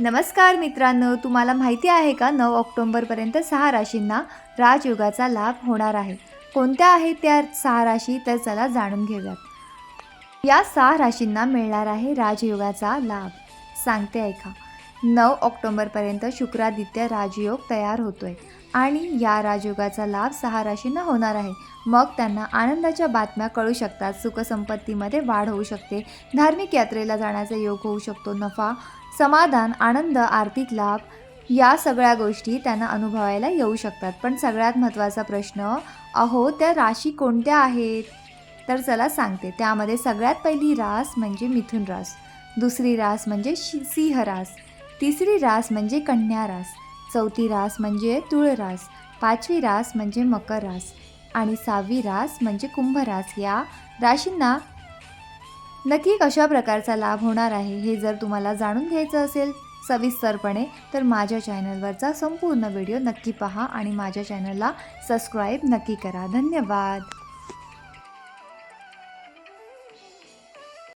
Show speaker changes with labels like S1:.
S1: नमस्कार मित्रांनो, तुम्हाला माहिती आहे का 9 ऑक्टोबरपर्यंत 6 राशींना राजयोगाचा लाभ होणार आहे. कोणत्या आहेत त्या 6 राशी तर चला जाणून घेऊयात. या 6 राशींना मिळणार आहे राजयोगाचा लाभ. सांगते ऐका. 9 ऑक्टोबरपर्यंत शुक्रादित्य राजयोग तयार होतोय आणि या राजयोगाचा लाभ 6 राशींना होणार आहे. मग त्यांना आनंदाच्या बातम्या कळू शकतात. सुखसंपत्तीमध्ये वाढ होऊ शकते. धार्मिक यात्रेला जाण्याचा योग होऊ शकतो. नफा, समाधान, आनंद, आर्थिक लाभ या सगळ्या गोष्टी त्यांना अनुभवायला येऊ शकतात. पण सगळ्यात महत्त्वाचा प्रश्न, त्या राशी कोणत्या आहेत? तर चला सांगते. त्यामध्ये सगळ्यात पहिली रास म्हणजे मिथुन रास, दुसरी रास म्हणजे सिंह रास, तिसरी रास म्हणजे कन्या रास, चौथी रास म्हणजे तुळ रास, पाचवी रास म्हणजे मकर रास आणि 6वी रास म्हणजे कुंभ रास. या राशींना नक्की कशा प्रकारचा लाभ होणार आहे हे जर तुम्हाला जाणून घ्यायचं असेल सविस्तरपणे तर माझ्या चॅनलवरचा संपूर्ण व्हिडिओ नक्की पहा आणि माझ्या चॅनलला सबस्क्राईब नक्की करा. धन्यवाद.